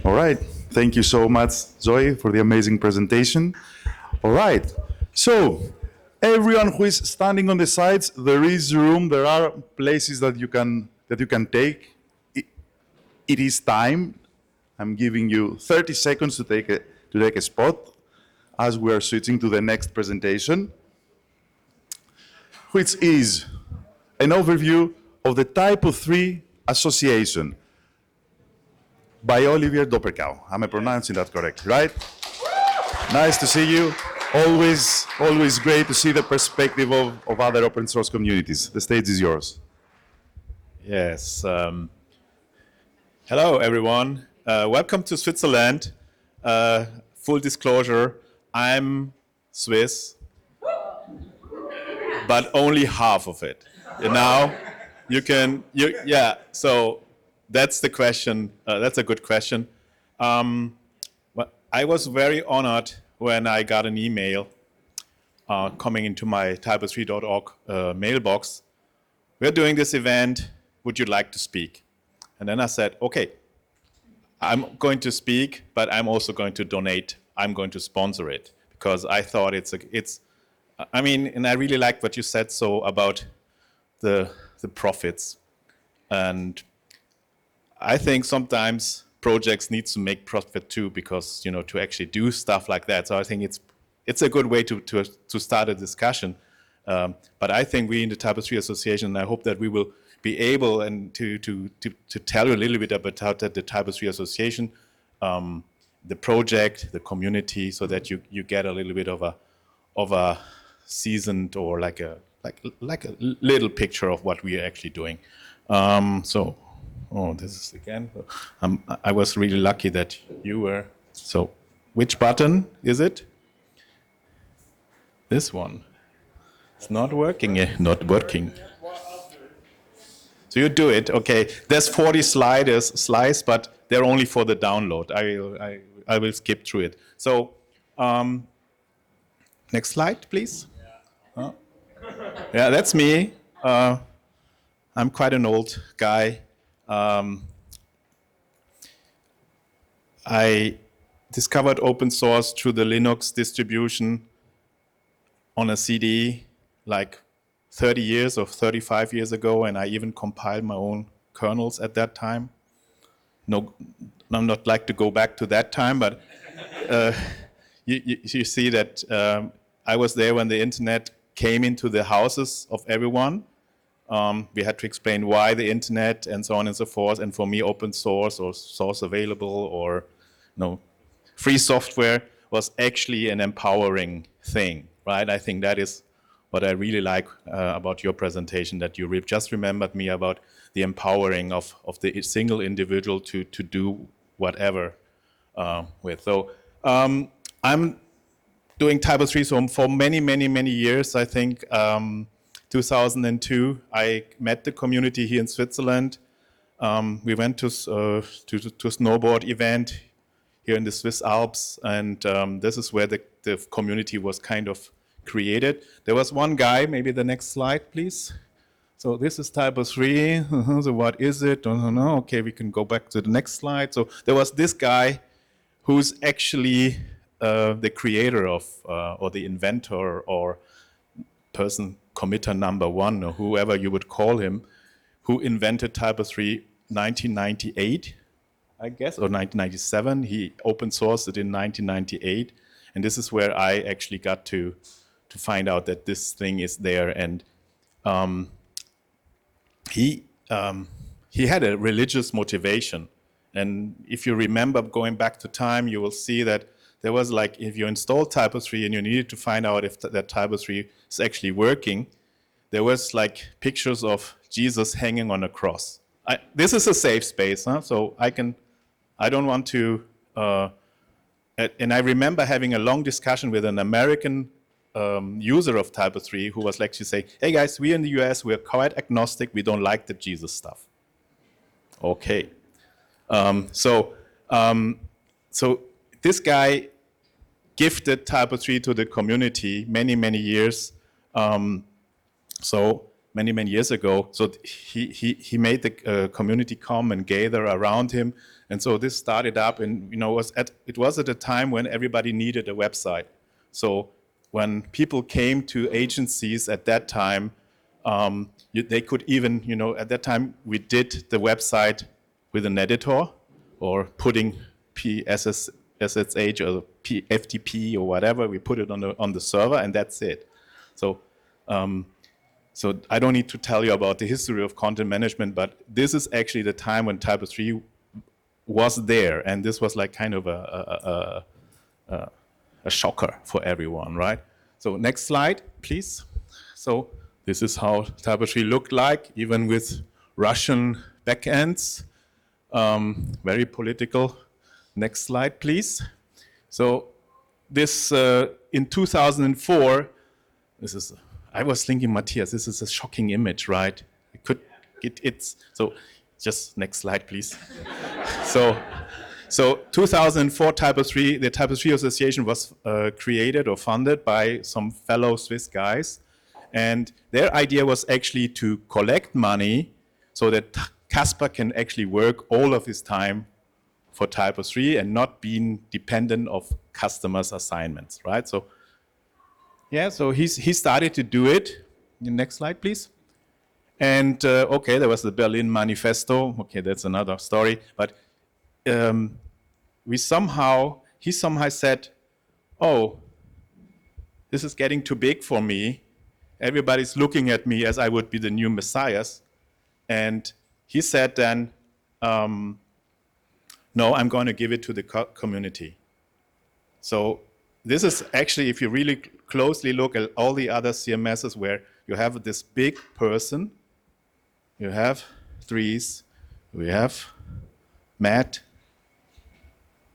All right. Thank you so much, Zoe, for the amazing presentation. All right. So, everyone who is standing on the sides, there is room. There are places that you can take. It is time. I'm giving you 30 seconds to take a spot as we are switching to the next presentation, which is an overview of the TYPO3 Association by Olivier Dobberkau. Am I pronouncing that correct, right? Nice to see you. Always great to see the perspective of other open source communities. The stage is yours. Yes. Hello, everyone. Welcome to Switzerland. Full disclosure, I'm Swiss, but only half of it. So that's the question. That's a good question. I was very honored when I got an email coming into my TYPO3.org mailbox. We're doing this event. Would you like to speak? And then I said, okay, I'm going to speak, but I'm also going to donate. I'm going to sponsor it because I thought and I really like what you said about the profits. And I think sometimes projects need to make profit too, because to actually do stuff like that. So I think it's a good way to start a discussion. But I think we in the TYPO3 Association, and I hope that we will be able and to tell you a little bit about how the TYPO3 Association, the project, the community, so that you get a little bit of a seasoned or like a little picture of what we are actually doing. This is again. I was really lucky that you were. So, which button is it? This one. It's not working. Not working. So you do it. Okay. There's 40 slides, but they're only for the download. I will skip through it. So, next slide, please. Yeah, that's me. I'm quite an old guy. I discovered open source through the Linux distribution on a CD like 30 years or 35 years ago, and I even compiled my own kernels at that time. No, I'm not like to go back to that time, but you see that I was there when the internet came into the houses of everyone. We had to explain why the internet and so on and so forth. And for me, open source or source available or free software was actually an empowering thing, right? I think that is what I really like about your presentation, that you just remembered me about the empowering of the single individual to do whatever with. So I'm doing TYPO3 for many years. I think 2002, I met the community here in Switzerland. We went to a snowboard event here in the Swiss Alps, and this is where the community was kind of created. There was one guy, maybe the next slide, please. So this is TYPO3. So what is it? No. Okay, we can go back to the next slide. So there was this guy who's actually the creator of, or the inventor, or person committer number one, or whoever you would call him, who invented TYPO3 1998, I guess, or 1997. He open sourced it in 1998, and this is where I actually got to find out that this thing is there. And he had a religious motivation, and if you remember going back to time, you will see that there was like, if you installed TYPO3 and you needed to find out if that TYPO3 is actually working, there was like pictures of Jesus hanging on a cross. This is a safe space, huh? So I don't want to, and I remember having a long discussion with an American user of TYPO3 who was like to say, hey guys, we in the US, we're quite agnostic, we don't like the Jesus stuff. Okay. So this guy gifted TYPO3 to the community many years. So many, many years ago. So he made the community come and gather around him. And so this started up, and it was at a time when everybody needed a website. So when people came to agencies at that time, they could even, at that time we did the website with an editor or putting SSH or FTP or whatever. We put it on the server, and that's it. So I don't need to tell you about the history of content management, but this is actually the time when TYPO3 was there, and this was like kind of a shocker for everyone, right? So next slide, please. So this is how TYPO3 looked like, even with Russian backends, very political. Next slide, please. So this, in 2004, I was thinking, Matthias, this is a shocking image, right? So just next slide, please. So 2004, TYPO3, the TYPO3 Association was created or funded by some fellow Swiss guys. And their idea was actually to collect money so that Kasper can actually work all of his time for TYPO3 and not being dependent of customers' assignments, right? So yeah, so he started to do it. The next slide, please. And okay, there was the Berlin Manifesto. Okay, that's another story. But he somehow said, oh, this is getting too big for me. Everybody's looking at me as I would be the new messiahs. And he said then, no, I'm going to give it to the community. So this is actually, if you really closely look at all the other CMSs where you have this big person, you have Dries, we have Matt,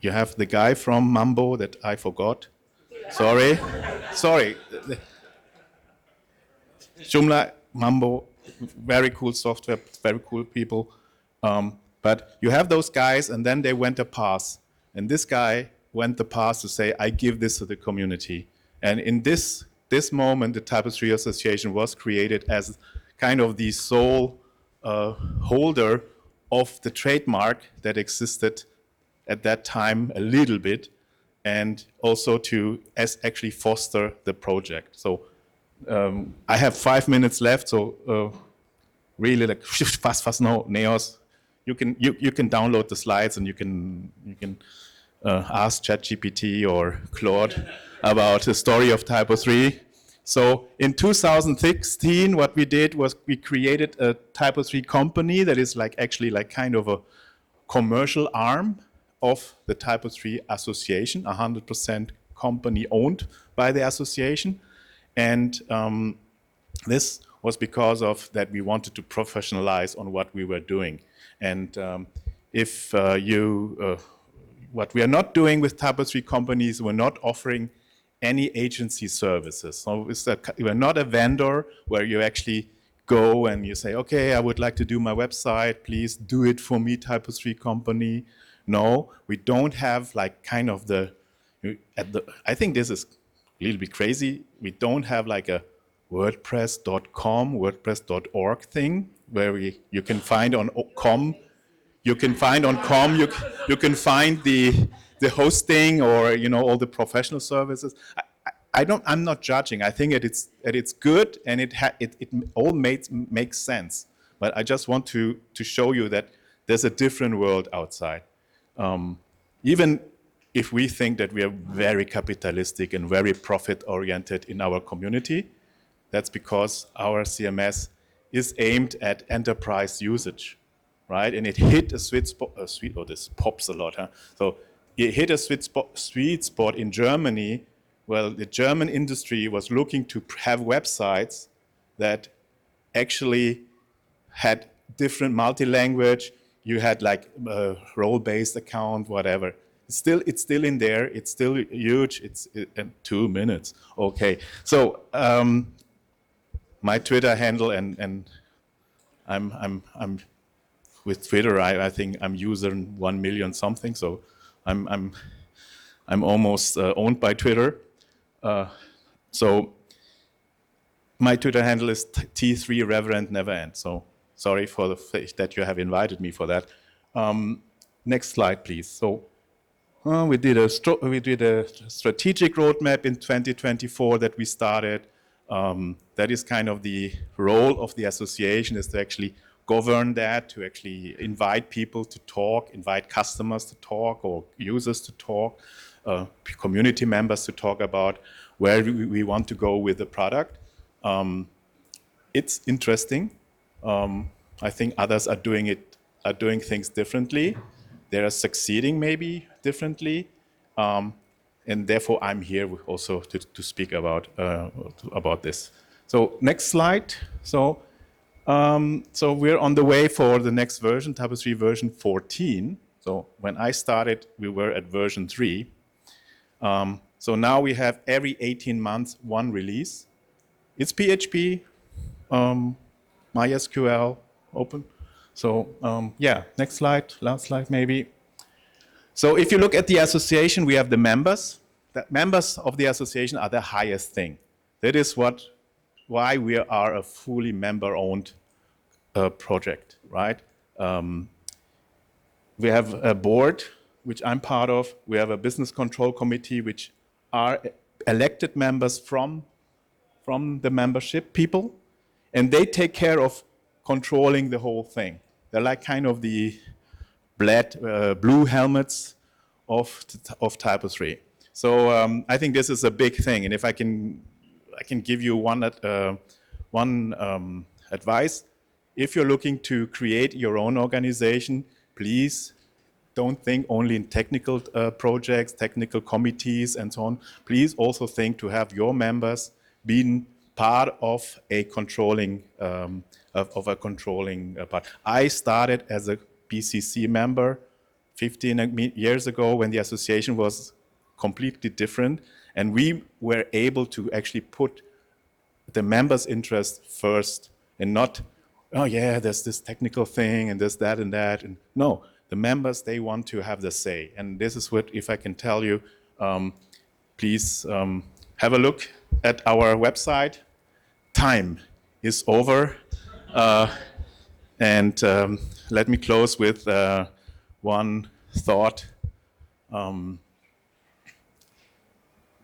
you have the guy from Mambo that I forgot. Sorry. Joomla, Mambo, very cool software, very cool people. But you have those guys, and then they went a path. And this guy went the path to say, I give this to the community. And in this moment, the TYPO3 Association was created as kind of the sole holder of the trademark that existed at that time a little bit, and also to actually foster the project. So I have 5 minutes left, so really like fast no Neos. You can download the slides, and you can ask ChatGPT or Claude about the story of TYPO3. So in 2016, what we did was we created a TYPO3 company that is actually kind of a commercial arm of the TYPO3 Association, 100% company owned by the association. And this was because of that we wanted to professionalize on what we were doing. And what we are not doing with TYPO3 companies, we're not offering any agency services. So we're not a vendor where you actually go and you say, okay, I would like to do my website, please do it for me, TYPO3 company. No, we don't have kind of I think this is a little bit crazy. We don't have a WordPress.com, WordPress.org thing where you can find on com. You can find on com. You can find the hosting or all the professional services. I'm not judging. I think it's good and it all makes sense. But I just want to show you that there's a different world outside. Even if we think that we are very capitalistic and very profit-oriented in our community, that's because our CMS is aimed at enterprise usage, right? And it hit a sweet spot. Oh, this pops a lot, huh? So it hit a sweet spot in Germany. Well, the German industry was looking to have websites that actually had different multi-language. You had a role-based account, whatever. It's still in there. It's still huge. It's in 2 minutes. Okay. So my Twitter handle and I'm with Twitter. I think I'm user 1 million something. So I'm almost owned by Twitter. So My Twitter handle is T3 Reverend Never End. So sorry for the fact that you have invited me for that. Next slide, please. So we did a strategic roadmap in 2024 that we started. That is kind of the role of the association, is to actually govern that, to actually invite people to talk, invite customers to talk, or users to talk, community members to talk about where we want to go with the product. It's interesting. I think others are doing things differently. They are succeeding maybe differently, and therefore I'm here also to speak about this. So next slide. So we're on the way for the next version, TYPO3 version 14. So when I started, we were at version 3. So now we have every 18 months one release. It's PHP, MySQL, open. So yeah, next slide, last slide maybe. So if you look at the association, we have the members. The members of the association are the highest thing. That is why we are a fully member-owned project, right? We have a board, which I'm part of. We have a business control committee, which are elected members from the membership people, and they take care of controlling the whole thing. They're like kind of the blue helmets of TYPO3. So I think this is a big thing, and if I can give you one advice. If you're looking to create your own organization, please don't think only in technical projects, technical committees, and so on. Please also think to have your members being part of a controlling part. I started as a BCC member 15 years ago when the association was completely different, and we were able to actually put the members' interest first and not, oh yeah, there's this technical thing and this, that, and that. And no, the members, they want to have the say. And this is what, if I can tell you, please have a look at our website. Time is over. And let me close with one thought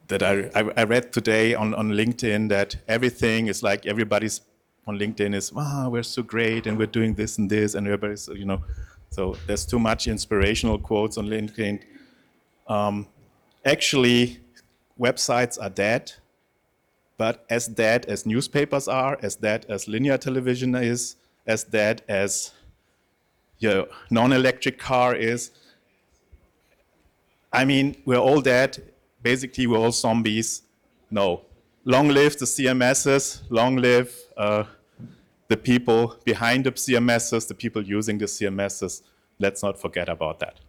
that I read today on LinkedIn, that everything is like, everybody's on LinkedIn is, wow, we're so great and we're doing this and this, and everybody's, you know, so there's too much inspirational quotes on LinkedIn. Actually, websites are dead, but as dead as newspapers are, as dead as linear television is, as dead as your non-electric car is. I mean, we're all dead. Basically, we're all zombies. No. Long live the CMSs, long live the people behind the CMSs, the people using the CMSs. Let's not forget about that.